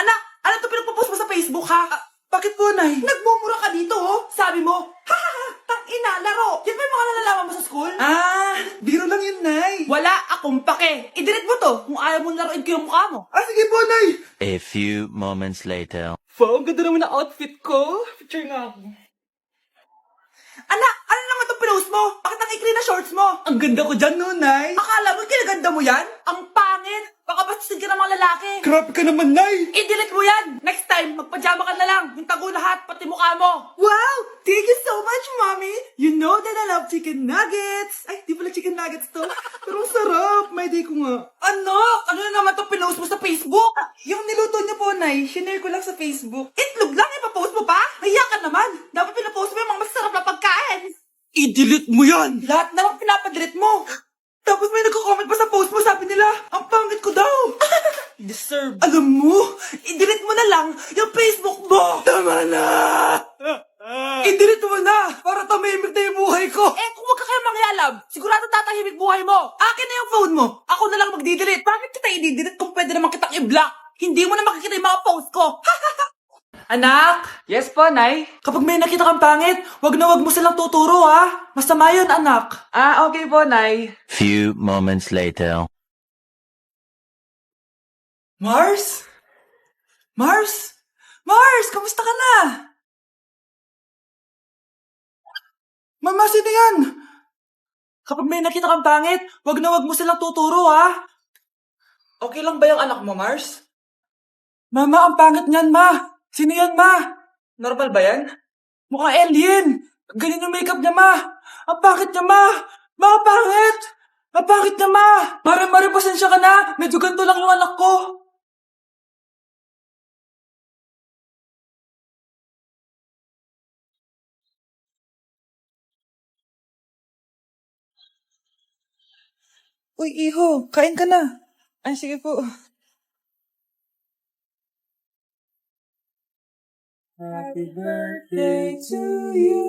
Anak, ano to pinagpo-post mo sa Facebook, ha? Bakit po, Nay? Nagmumura ka dito, oh. Sabi mo, ha ha ha, tang-ina, laro. Yan ba yung mga nalalaman mo sa school? Biro lang yun, Nay. Wala akong pake. I-delete mo to kung ayaw mo laruin ko yung mukha mo. Sige po, Nay. A few moments later. Wow, ang ganda naman ng outfit ko. Picture nga ako. Anak, ano naman itong pinost mo? Bakit ang ikli na shorts mo? Ang ganda ko dyan, no, Nay? Akala mo kinaganda mo yan? Ang pangit. Baka bastusin ka ng mga lalaki. Grabe ka naman, Nay. I-delete mo yan. Next time, magpajama ka na lang. Yung tago lahat, pati mukha mo. Wow! Thank you so much, Mommy! You know that I love chicken nuggets! Ay, di pala chicken nuggets to. Pero ang sarap! May day ko nga. Anak, ano na naman itong pinost mo sa Facebook? Yung niluto niyo po, Nay, shinare ko lang sa Facebook. Itlog lang, ipapost mo pa? Hiya ka naman. Dapat pinapost mo yung mga masarap na pagkain. I-delete mo yan. Lahat na lang pinapadelete mo. Tapos may nagko-comment pa sa post mo, sabi nila, ang pangit ko daw. Deserve. Alam mo, i-delete mo na lang yung Facebook mo. Tama na! I-delete mo na para tamimik na yung buhay ko. Eh, kung wag ka kaya mangyalam, sigurado tatahimik buhay mo. Akin na yung phone mo. Ako na lang magdi-delete. Bakit kita i-delete kung pwede naman kitang i-block? Hindi mo na makikita yung mga post ko. Anak! Yes po, Nay. Kapag may nakita kang pangit, wag na wag mo silang tuturo, ha? Masama yun, anak. Okay po, Nay. Few moments later. Mars? Mars? Mars, kamusta ka na? Mama, sino yan? Kapag may nakita kang pangit, wag na wag mo silang tuturo, ha? Okay lang ba yung anak mo, Mars? Mama, ang pangit niyan, ma. Sino yan, ma? Normal ba yan? Mukhang alien. Ganyan yung makeup niya, ma. Ang pangit niya, ma. Ma, ang pangit. Ang pangit niya, ma. Mare, pasensya ka na. Medyo ganito lang yung anak ko. Uy, iho, kain ka na. Ay, sige po. Happy birthday to you.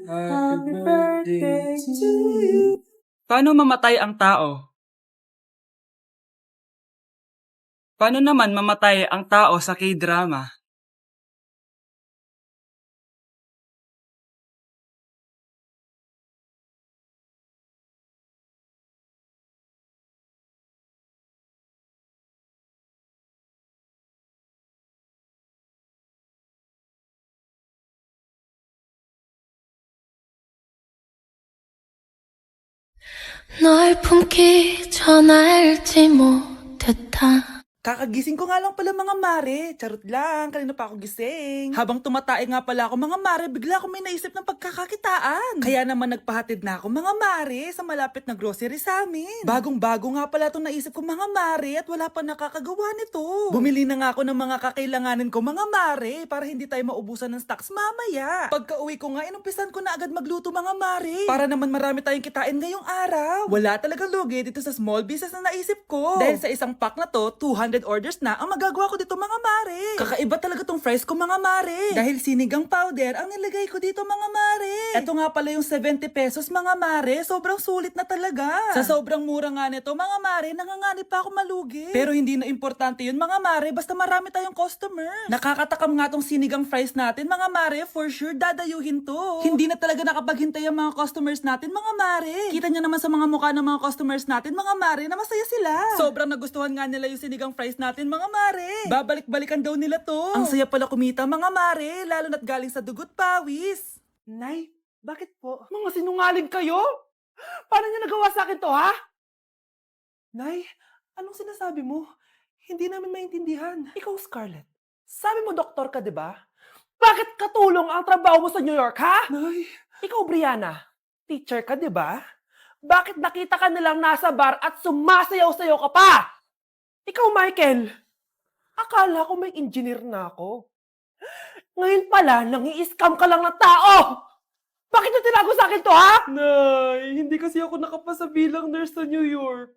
Happy birthday to you. Paano mamatay ang tao? Paano naman mamatay ang tao sa K-drama? 널 품기 전 알지 못했다. Kakagising ko nga lang pala mga mare. Charot lang, kanina pa ako gising. Habang tumatae nga pala ako mga mare, bigla ako may naisip ng pagkakakitaan. Kaya naman nagpahatid na ako mga mare sa malapit na grocery sa amin. Bagong-bago nga pala itong naisip ko mga mare at wala pa nakakagawa nito. Bumili na nga ako ng mga kakailanganin ko mga mare para hindi tayo maubusan ng stocks mamaya. Pagka uwi ko nga, inumpisan ko na agad magluto mga mare. Para naman marami tayong kitain ngayong araw. Wala talagang lugi dito sa small business na naisip ko. Dahil sa isang pack na to, 200 orders na ang magagawa ko dito mga mare. Kakaiba talaga tong fries ko mga mare. Dahil sinigang powder ang nilagay ko dito mga mare. Ito nga pala yung 70 pesos mga mare. Sobrang sulit na talaga. Sa sobrang mura nga nito mga mare, nanganganib pa ako malugi. Pero hindi na importante yun mga mare, basta marami tayong customers. Nakakatakam nga tong sinigang fries natin mga mare, for sure dadayuhin to. Hindi na talaga nakapaghintay ang mga customers natin mga mare. Kita niyo naman sa mga mukha ng mga customers natin mga mare na masaya sila. Sobrang nagustuhan nga nila yung sinigang fries natin mga mare. Babalik-balikan daw nila to. Ang saya pala kumita mga mare, lalo na't galing sa dugot pawis. Nay, bakit po? Mga sinungaling kayo? Paano niyo nagawa sa akin to, ha? Nay, anong sinasabi mo? Hindi namin maintindihan. Ikaw, Scarlett. Sabi mo doktor ka, di ba? Bakit katulong ang trabaho mo sa New York, ha? Nay, Ikaw, Brianna. Teacher ka, di ba? Bakit nakita ka nilang nasa bar at sumasayaw-sayaw ka pa? Ikaw, Michael. Akala ko may engineer na ako. Ngayon pala, nangi-scam ka lang ng tao! Bakit nyo tinago sa akin to, ha? Nay, hindi kasi ako nakapasa bilang nurse sa New York.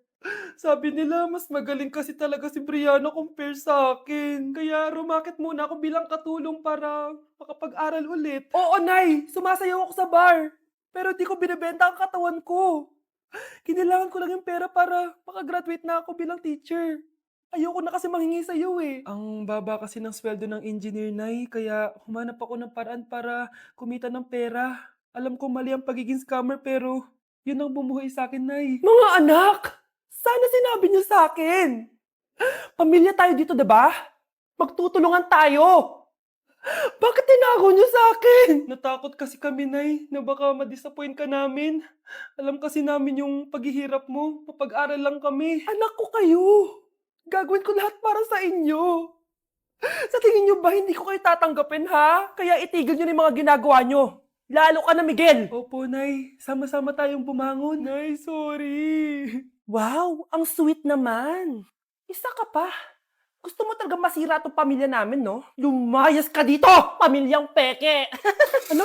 Sabi nila, mas magaling kasi talaga si Brianna compare sa akin. Kaya rumakit muna ako bilang katulong para makapag-aral ulit. Oo, Nay. Sumasayaw ako sa bar. Pero di ko binibenta ang katawan ko. Kailangan ko lang yung pera para makagraduate na ako bilang teacher. Ayoko na kasi manghingi sa'yo eh. Ang baba kasi ng sweldo ng engineer, Nay, kaya humanap ako ng paraan para kumita ng pera. Alam ko mali ang pagiging scammer pero yun ang bumuhay sa akin, Nay. Mga anak! Sana sinabi niyo sa akin. Pamilya tayo dito, 'di ba? Magtutulungan tayo. Bakit tinago niyo sa akin? Natakot kasi kami, Nay, na baka ma-disappoint ka namin. Alam kasi namin yung paghihirap mo. Mapag-aral lang kami. Anak ko kayo. Gagawin ko lahat para sa inyo. Sa tingin niyo ba hindi ko kayo tatanggapin, ha? Kaya itigil niyo na yung mga ginagawa niyo. Lalo ka na, Miguel. Opo, Nay. Sama-sama tayong bumangon. Nay, sorry. Wow, ang sweet naman. Isa ka pa. Gusto mo talaga masira itong pamilya namin, no? Lumayas ka dito! Pamilyang peke! Ano?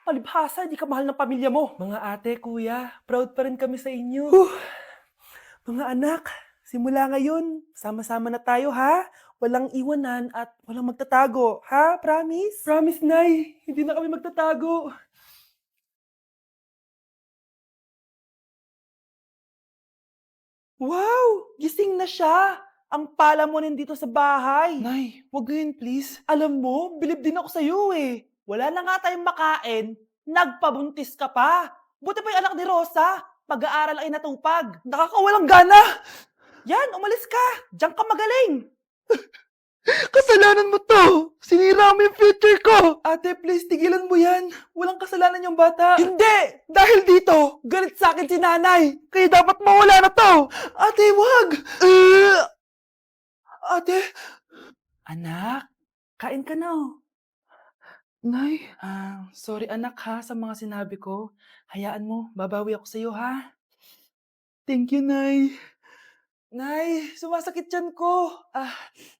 Palibhasa, hindi ka mahal ng pamilya mo. Mga ate, kuya, proud pa rin kami sa inyo. Mga anak, simula ngayon, sama-sama na tayo, ha? Walang iwanan at walang magtatago, ha? Promise? Promise, Nay. Hindi na kami magtatago. Wow! Gising na siya! Ang pala mo nandito sa bahay. Nay, wag ngayon please. Alam mo, bilib din ako sa'yo eh. Wala na nga tayong makain, nagpabuntis ka pa. Buti pa yung anak ni Rosa, pag-aaral ay natupag. Nakakawalang gana. Yan, umalis ka. Diyan ka magaling. Kasalanan mo to! Sinira mo yung future ko! Ate, please, tigilan mo yan. Walang kasalanan yung bata. Hindi! Dahil dito, galit sa akin si nanay. Kaya dapat mawala na to! Ate, wag! Ate! Anak, kain ka na oh. Nay, sorry anak ha sa mga sinabi ko. Hayaan mo, babawi ako sa'yo ha. Thank you, Nay. Nay, sumasakit tiyan ko.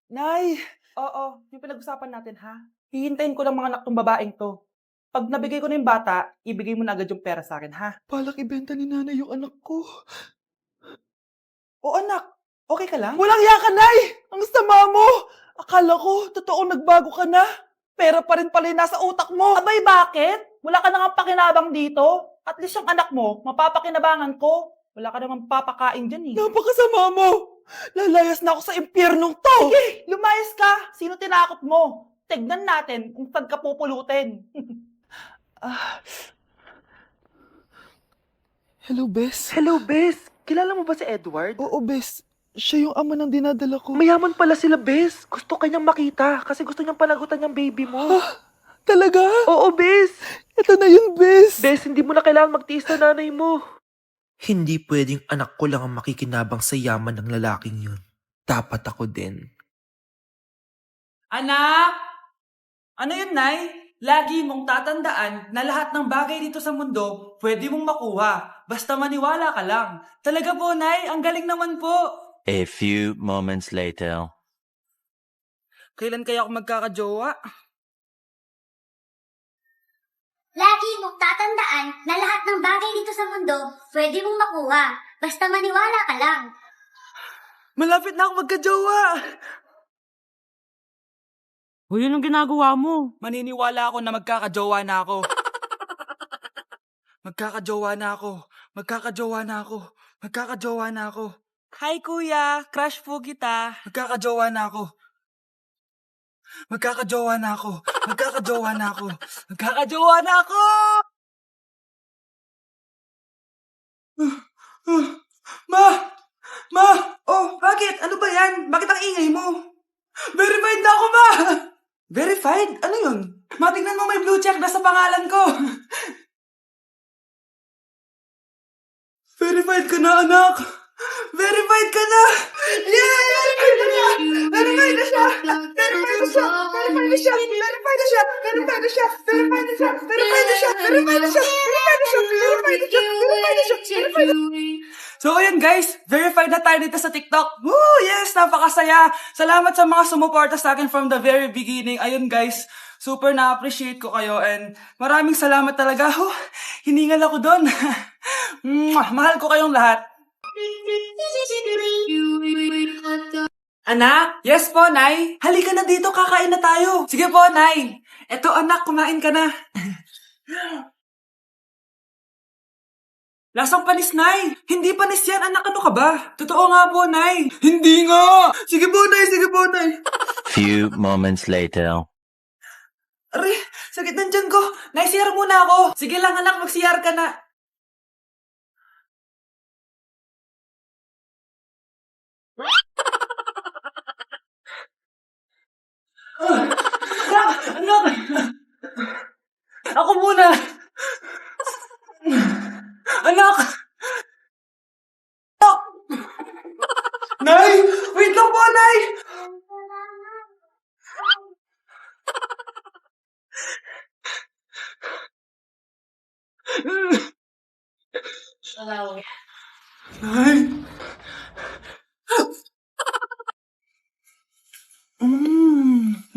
Nay. Oo, yung pinag-usapan natin ha. Hihintayin ko lang mga anak tong babaeng to. Pag nabigay ko na yung bata, ibigay mo na agad yung pera sa akin ha. Balak ibenta ni nanay yung anak ko. O anak, okay ka lang? Walang iya ka, Nay! Ang sama mo! Akala ko, totoo nagbago ka na. Pera pa rin pala yung nasa utak mo. Abay, bakit? Wala ka nang pakinabang dito. At least yung anak mo, mapapakinabangan ko. Wala ka namang papakain dyan eh. Napakasama mo! Lalayas na ako sa impyernong to! Sige, lumayas ka! Sino tinakot mo? Tignan natin kung saan ka pupulutin. Hello, Bes. Hello, Bes. Kilala mo ba si Edward? Oo, Bes. Siya yung ama ng dinadala ko. Mayaman pala sila, Bes. Gusto kanyang makita kasi gusto niyang panagutan yung baby mo. Talaga? Oo, Bes. Ito na yun, Bes. Bes, hindi mo na kailangan magtiis na nanay mo. Hindi pwedeng anak ko lang ang makikinabang sa yaman ng lalaking yun. Dapat ako din. Anak! Ano yun, Nay? Lagi mong tatandaan na lahat ng bagay dito sa mundo pwede mong makuha. Basta maniwala ka lang. Talaga po, Nay. Ang galing naman po. A few moments later. Kailan kaya ako magkakajowa? Lagi mong tatandaan na lahat ng bagay dito sa mundo pwede mong makuha. Basta maniwala ka lang. Malapit na ako magkajowa. Uy, yun ang ginagawa mo. Maniniwala ako na magkakajowa na ako. Magkakajowa na ako. Magkakajowa na ako. Magkakajowa na ako. Hi, kuya. Crush po kita. Magkakajowa na ako. Magkakajowa na ako. Magkakajowa na ako. Magkakajowa na ako! Ma! Ma! Oh, bakit? Ano ba yan? Bakit ang ingay mo? Verified na ako, ma! Verified? Ano yun? Matignan mo may blue check na sa pangalan ko. Verified ka na, anak! Verified ka na! Yay! Verified na siya! Verified na siya! Verified na siya! Verified na siya! Verified na siya! Verified na siya! Verified na siya! Verified na siya! Verified na siya! Verified na siya! Verified na siya! Verified na siya! Verified na siya! So, ayun guys, verified na tayo dito sa TikTok. Woo! Yes! Napakasaya! Salamat sa mga sumuporta sa akin from the very beginning. Ayun guys, super na-appreciate ko kayo and maraming salamat talaga. Hiningal ako doon. Mahal ko kayong lahat. Anak? Yes po, Nay. Halika na dito, kakain na tayo. Sige po, Nay. Eto anak, kumain ka na. Lasang panis, Nay. Hindi panis yan, anak. Ano ka ba? Totoo nga po, Nay. Hindi nga. Sige po, Nay. Sige po, Nay. Few moments later. Aray, sakit ng tiyan ko. Nay, CR muna ako. Sige lang, anak. Mag-CR ka na. Anak! Ako muna! Anak! Anak! Nay! Wait lang po, Nay! Nay!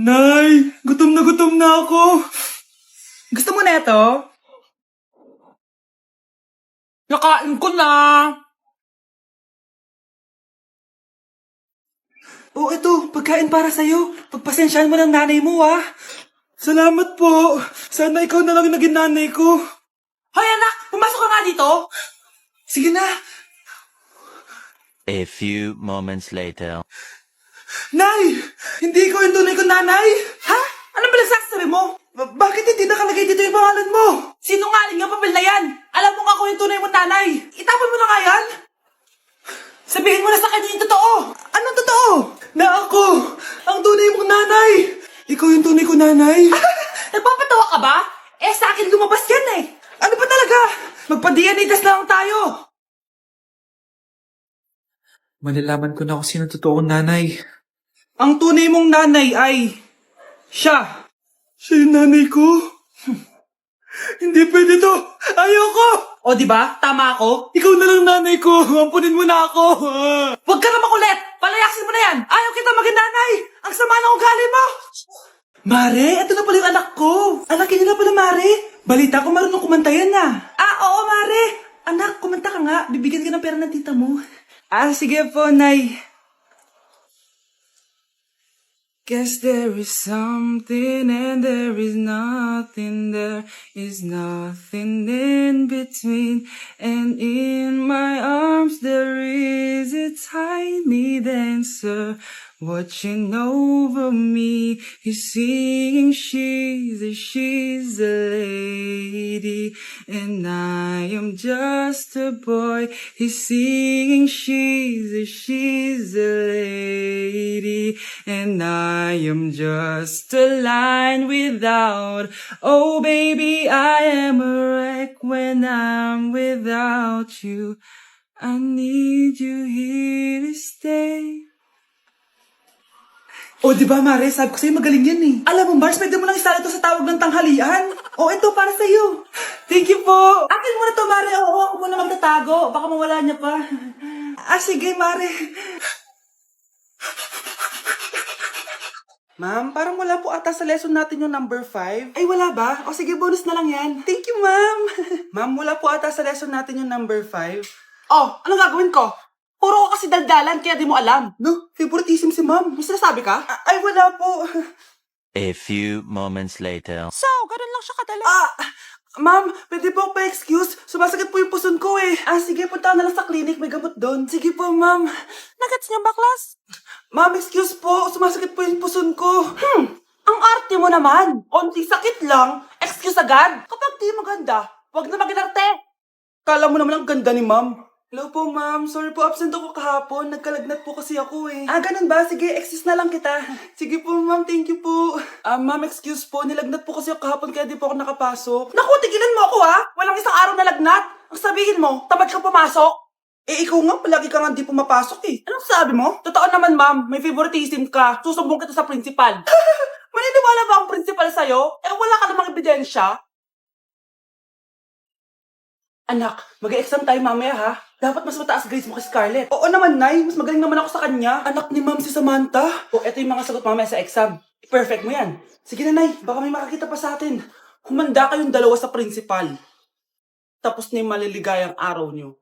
Nay! Gutom na ako! Gusto mo na ito? Nakain ko na! Oh, ito. Pagkain para sa'yo. Pagpasensyahan mo ng nanay mo, ah. Salamat po. Sana ikaw na lang yung naging nanay ko. Hoy, anak! Pumasok ka nga dito! Sige na. A few moments later. Nay! Hindi ikaw yung tunay kong nanay! Ha? Ano ba nagsasabi mo? Bakit hindi nakalagay dito yung pangalan mo? Sinungaling yung papel na yan! Alam mo nga ako yung tunay mong nanay! Itapon mo na nga yan! Sabihin mo na sa kanya yung totoo! Anong totoo? Na ako! Ang tunay mong nanay! Ikaw yung tunay kong nanay? Nagpapatawa ka ba? Eh sa akin lumabas yan eh! Ano ba talaga? Magpa-DNA test na lang tayo! Malalaman ko na kung sino totoong nanay. Ang tunay mong nanay ay... siya! Siya yung nanay ko? Hindi pwede to! Ayoko! O diba? Tama ako? Ikaw na lang nanay ko! Ampunin mo na ako! Huwag ka na makulit! Palayasin mo na yan! Ayaw kita maging nanay! Ang sama ng ugali mo! Mare, ito na pala yung anak ko! Anak niyo na pala, Mare! Balita ko marunong kumanta yan na! Oo, Mare! Anak, kumanta ka nga. Bibigyan ka ng pera ng tita mo. Sige po, Nay. Guess there is something and there is nothing. There is nothing in between. And in my arms there is a tiny dancer watching over me. He's singing she's a lady. And I am just a boy. He's singing she's a lady. And I am just a line without. Oh baby, I am a wreck when I'm without you. I need you here to stay. O, di ba, Mare? Sabi ko sa'yo, magaling yan eh. Alam mo, Mars, pwede mo lang isala ito sa tawag ng tanghalian. O, ito, para sa'yo. Thank you po. Akin mo na to, Mare. Oo, ako muna magtatago. Baka mawala niya pa. Sige, Mare. Ma'am, parang wala po ata sa lesson natin yung number 5. Ay, wala ba? O, sige, bonus na lang yan. Thank you, ma'am. Ma'am, wala po ata sa lesson natin yung number 5. Oh, anong gagawin ko? Puro ko kasi daldalan, kaya di mo alam. No, favoritism si ma'am. May sinasabi ka? Ay, wala po. A few moments later. So, ganun lang siya kadali. Ma'am, pwede po pa-excuse. Sumasakit po yung puson ko eh. Sige, punta na lang sa clinic. May gamot doon. Sige po, ma'am. Nagets niyo ba, class? Ma'am, excuse po. Sumasakit po yung puson ko. Ang arte mo naman. Onti sakit lang. Excuse agad. Kapag di maganda, wag na mag-inarte. Kala mo naman ang ganda ni ma'am. Hello po, ma'am. Sorry po, absent ako kahapon. Nagkalagnat po kasi ako eh. Ganun ba? Sige, excuse na lang kita. Sige po, ma'am. Thank you po. Ma'am, excuse po. Nilagnat po kasi ako kahapon kaya di po ako nakapasok. Naku, tigilan mo ako ha! Walang isang araw na lagnat. Ang sabihin mo, tamad ka pumasok. Ikaw nga, palagi ka nga di pumapasok eh. Anong sabi mo? Totoo naman, ma'am. May favoritism ka. Susumbong kita sa principal. Maniniwala ba ang principal sa'yo? Wala ka namang ebidensya. Anak, mag-exam tayo mamaya ha. Dapat mas mataas grades mo kay Scarlett. Oo naman, Nay. Mas magaling naman ako sa kanya. Anak ni ma'am si Samantha. Eto yung mga sagot mamaya sa exam. I-perfect mo yan. Sige na, Nay. Baka may makakita pa sa atin. Humanda kayong dalawa sa principal. Tapos na yung maliligayang araw nyo.